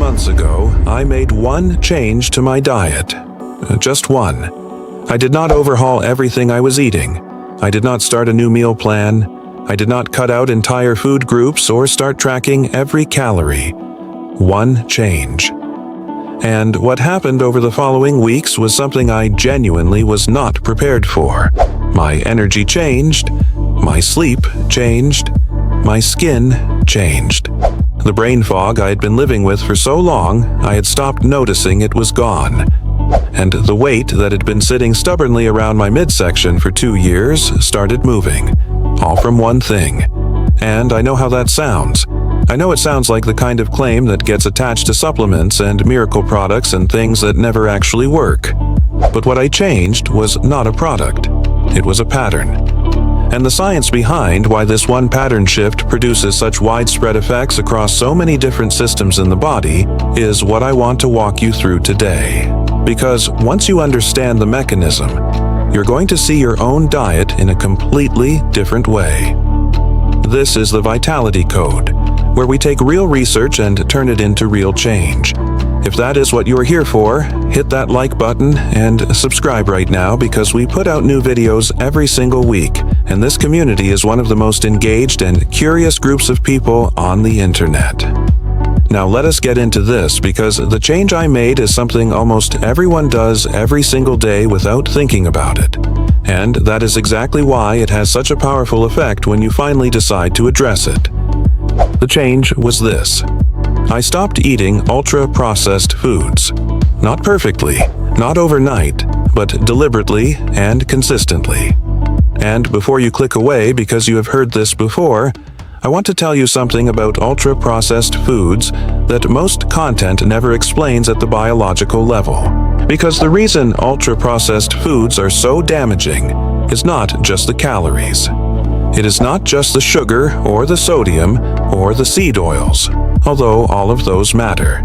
months ago, I made one change to my diet. Just one. I did not overhaul everything I was eating. I did not start a new meal plan. I did not cut out entire food groups or start tracking every calorie. One change. And what happened over the following weeks was something I genuinely was not prepared for. My energy changed. My sleep changed. My skin changed. The brain fog I had been living with for so long, I had stopped noticing it was gone. And the weight that had been sitting stubbornly around my midsection for 2 years started moving. All from one thing. And I know how that sounds. I know it sounds like the kind of claim that gets attached to supplements and miracle products and things that never actually work. But what I changed was not a product. It was a pattern. And the science behind why this one pattern shift produces such widespread effects across so many different systems in the body is what I want to walk you through today. Because once you understand the mechanism, you're going to see your own diet in a completely different way. This is the Vitality Code, where we take real research and turn it into real change. If that is what you're here for, hit that like button and subscribe right now because we put out new videos every single week, and this community is one of the most engaged and curious groups of people on the internet. Now let us get into this because the change I made is something almost everyone does every single day without thinking about it. And that is exactly why it has such a powerful effect when you finally decide to address it. The change was this. I stopped eating ultra-processed foods. Not perfectly, not overnight, but deliberately and consistently. And before you click away because you have heard this before, I want to tell you something about ultra-processed foods that most content never explains at the biological level. Because the reason ultra-processed foods are so damaging is not just the calories. It is not just the sugar or the sodium or the seed oils, although all of those matter.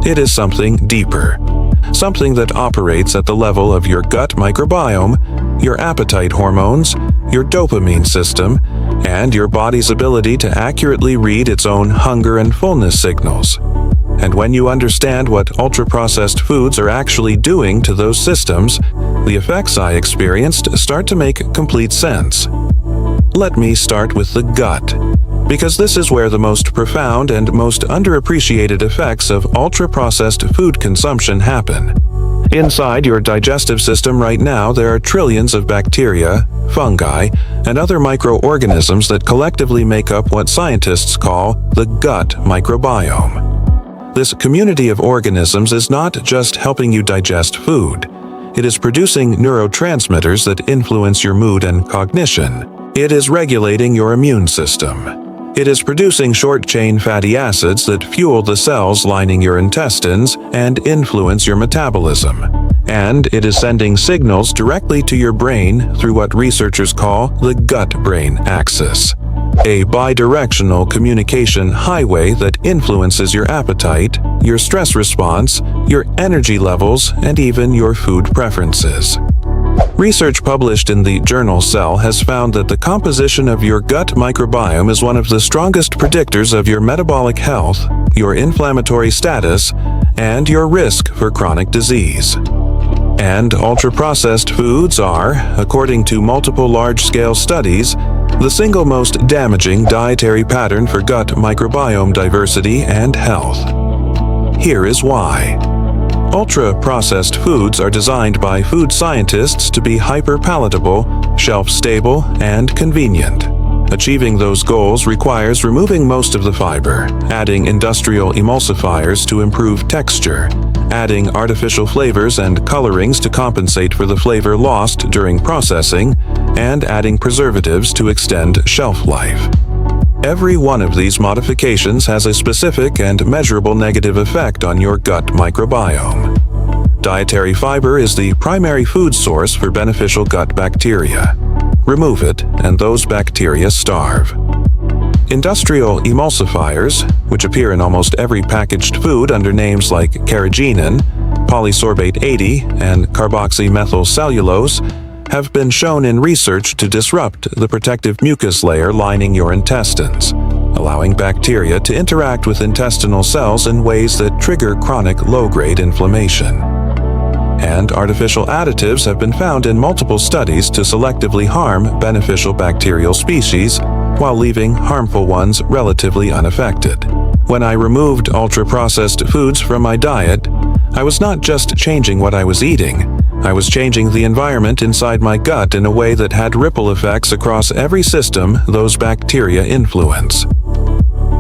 It is something deeper. Something that operates at the level of your gut microbiome, your appetite hormones, your dopamine system, and your body's ability to accurately read its own hunger and fullness signals. And when you understand what ultra-processed foods are actually doing to those systems, the effects I experienced start to make complete sense. Let me start with the gut, because this is where the most profound and most underappreciated effects of ultra-processed food consumption happen. Inside your digestive system right now, there are trillions of bacteria, fungi, and other microorganisms that collectively make up what scientists call the gut microbiome. This community of organisms is not just helping you digest food. It is producing neurotransmitters that influence your mood and cognition. It is regulating your immune system. It is producing short-chain fatty acids that fuel the cells lining your intestines and influence your metabolism. And it is sending signals directly to your brain through what researchers call the gut-brain axis, a bidirectional communication highway that influences your appetite, your stress response, your energy levels, and even your food preferences. Research published in the journal Cell has found that the composition of your gut microbiome is one of the strongest predictors of your metabolic health, your inflammatory status, and your risk for chronic disease. And ultra-processed foods are, according to multiple large-scale studies, the single most damaging dietary pattern for gut microbiome diversity and health. Here is why. Ultra-processed foods are designed by food scientists to be hyper-palatable, shelf-stable, and convenient. Achieving those goals requires removing most of the fiber, adding industrial emulsifiers to improve texture, adding artificial flavors and colorings to compensate for the flavor lost during processing, and adding preservatives to extend shelf life. Every one of these modifications has a specific and measurable negative effect on your gut microbiome. Dietary fiber is the primary food source for beneficial gut bacteria. Remove it, and those bacteria starve. Industrial emulsifiers, which appear in almost every packaged food under names like carrageenan, polysorbate 80, and carboxymethylcellulose, have been shown in research to disrupt the protective mucus layer lining your intestines, allowing bacteria to interact with intestinal cells in ways that trigger chronic low-grade inflammation. And artificial additives have been found in multiple studies to selectively harm beneficial bacterial species while leaving harmful ones relatively unaffected. When I removed ultra-processed foods from my diet, I was not just changing what I was eating, I was changing the environment inside my gut in a way that had ripple effects across every system those bacteria influence.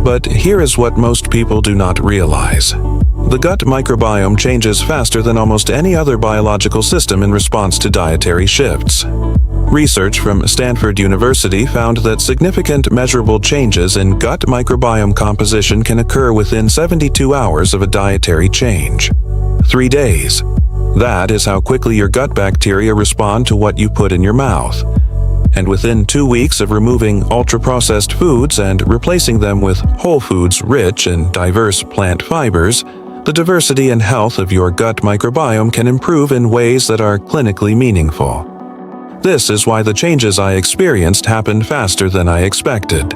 But here is what most people do not realize. The gut microbiome changes faster than almost any other biological system in response to dietary shifts. Research from Stanford University found that significant measurable changes in gut microbiome composition can occur within 72 hours of a dietary change. 3 days. That is how quickly your gut bacteria respond to what you put in your mouth. And within 2 weeks of removing ultra-processed foods and replacing them with whole foods rich in diverse plant fibers, the diversity and health of your gut microbiome can improve in ways that are clinically meaningful. This is why the changes I experienced happened faster than I expected.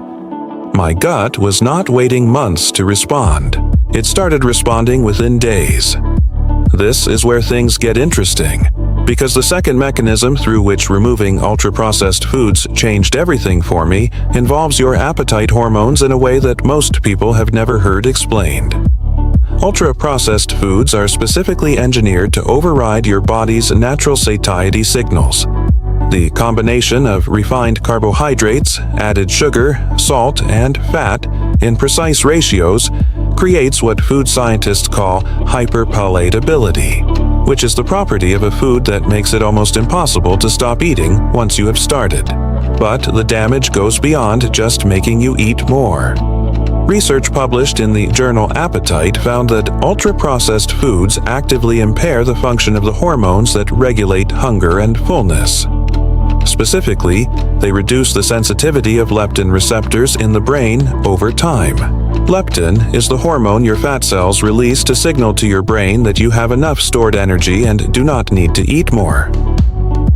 My gut was not waiting months to respond. It started responding within days. This is where things get interesting, because the second mechanism through which removing ultra-processed foods changed everything for me involves your appetite hormones in a way that most people have never heard explained. Ultra-processed foods are specifically engineered to override your body's natural satiety signals. The combination of refined carbohydrates, added sugar, salt, and fat in precise ratios creates what food scientists call hyperpalatability, which is the property of a food that makes it almost impossible to stop eating once you have started. But the damage goes beyond just making you eat more. Research published in the journal Appetite found that ultra-processed foods actively impair the function of the hormones that regulate hunger and fullness. Specifically, they reduce the sensitivity of leptin receptors in the brain over time. Leptin is the hormone your fat cells release to signal to your brain that you have enough stored energy and do not need to eat more.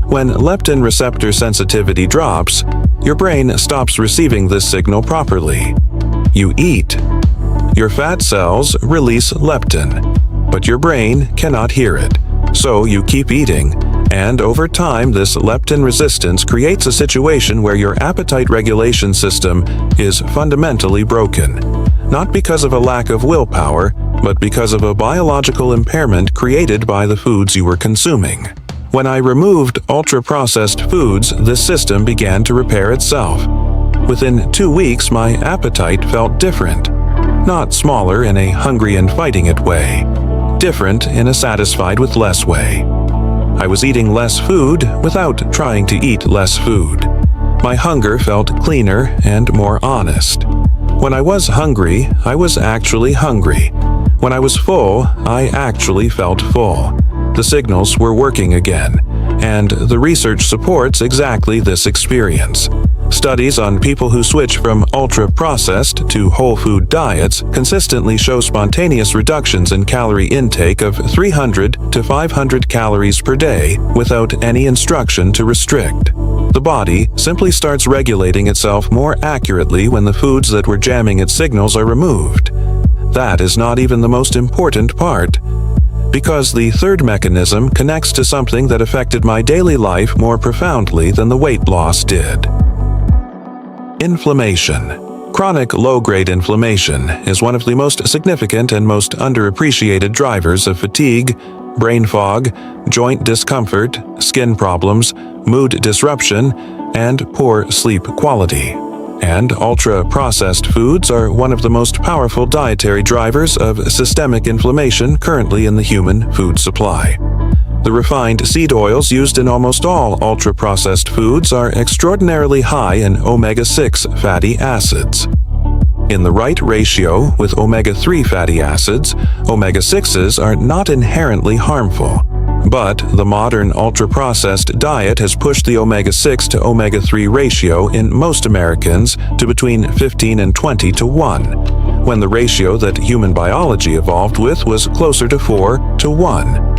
When leptin receptor sensitivity drops, your brain stops receiving this signal properly. You eat. Your fat cells release leptin, but your brain cannot hear it, so you keep eating. And over time, this leptin resistance creates a situation where your appetite regulation system is fundamentally broken, not because of a lack of willpower, but because of a biological impairment created by the foods you were consuming. When I removed ultra-processed foods, this system began to repair itself. Within 2 weeks, my appetite felt different. Not smaller in a hungry and fighting it way, different in a satisfied with less way. I was eating less food without trying to eat less food. My hunger felt cleaner and more honest. When I was hungry, I was actually hungry. When I was full, I actually felt full. The signals were working again, and the research supports exactly this experience. Studies on people who switch from ultra-processed to whole food diets consistently show spontaneous reductions in calorie intake of 300 to 500 calories per day without any instruction to restrict. The body simply starts regulating itself more accurately when the foods that were jamming its signals are removed. That is not even the most important part, because the third mechanism connects to something that affected my daily life more profoundly than the weight loss did. Inflammation. Chronic low-grade inflammation is one of the most significant and most underappreciated drivers of fatigue, brain fog, joint discomfort, skin problems, mood disruption, and poor sleep quality. And ultra-processed foods are one of the most powerful dietary drivers of systemic inflammation currently in the human food supply. The refined seed oils used in almost all ultra-processed foods are extraordinarily high in omega-6 fatty acids. In the right ratio with omega-3 fatty acids, omega-6s are not inherently harmful. But the modern ultra-processed diet has pushed the omega-6 to omega-3 ratio in most Americans to between 15 and 20 to 1, when the ratio that human biology evolved with was closer to 4 to 1.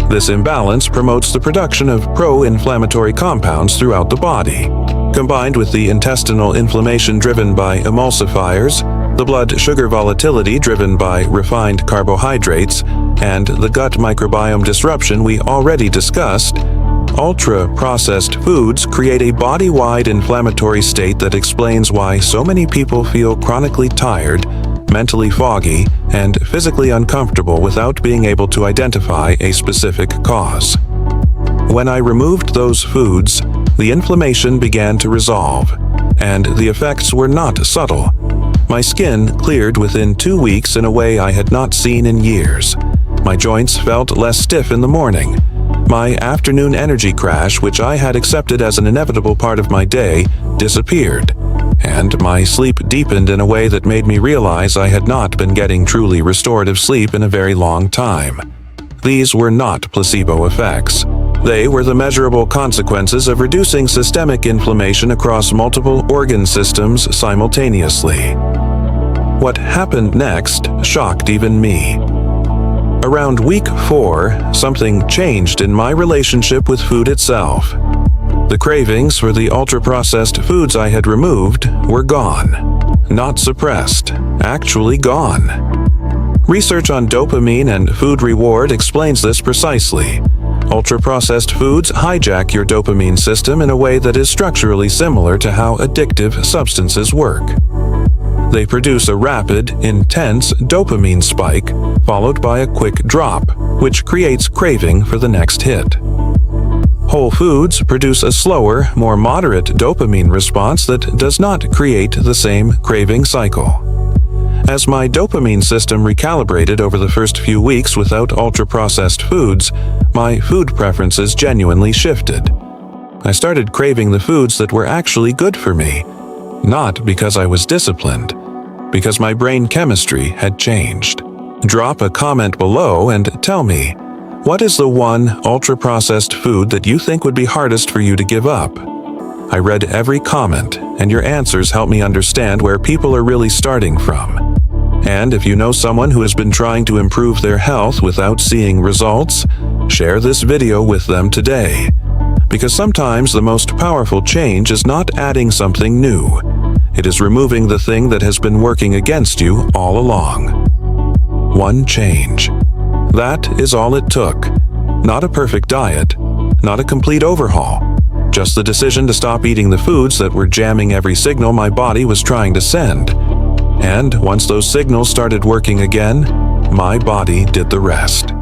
This imbalance promotes the production of pro-inflammatory compounds throughout the body. Combined with the intestinal inflammation driven by emulsifiers, the blood sugar volatility driven by refined carbohydrates, and the gut microbiome disruption we already discussed, ultra-processed foods create a body-wide inflammatory state that explains why so many people feel chronically tired, mentally foggy, and physically uncomfortable without being able to identify a specific cause. When I removed those foods, the inflammation began to resolve, and the effects were not subtle. My skin cleared within 2 weeks in a way I had not seen in years. My joints felt less stiff in the morning. My afternoon energy crash, which I had accepted as an inevitable part of my day, disappeared, and my sleep deepened in a way that made me realize I had not been getting truly restorative sleep in a very long time. These were not placebo effects. They were the measurable consequences of reducing systemic inflammation across multiple organ systems simultaneously. What happened next shocked even me. Around week 4, something changed in my relationship with food itself. The cravings for the ultra-processed foods I had removed were gone. Not suppressed, actually gone. Research on dopamine and food reward explains this precisely. Ultra-processed foods hijack your dopamine system in a way that is structurally similar to how addictive substances work. They produce a rapid, intense dopamine spike, followed by a quick drop, which creates craving for the next hit. Whole foods produce a slower, more moderate dopamine response that does not create the same craving cycle. As my dopamine system recalibrated over the first few weeks without ultra-processed foods, my food preferences genuinely shifted. I started craving the foods that were actually good for me, not because I was disciplined, because my brain chemistry had changed. Drop a comment below and tell me, what is the one ultra-processed food that you think would be hardest for you to give up? I read every comment, and your answers help me understand where people are really starting from. And if you know someone who has been trying to improve their health without seeing results, share this video with them today. Because sometimes the most powerful change is not adding something new. It is removing the thing that has been working against you all along. One change. That is all it took. Not a perfect diet, not a complete overhaul. Just the decision to stop eating the foods that were jamming every signal my body was trying to send. And once those signals started working again, my body did the rest.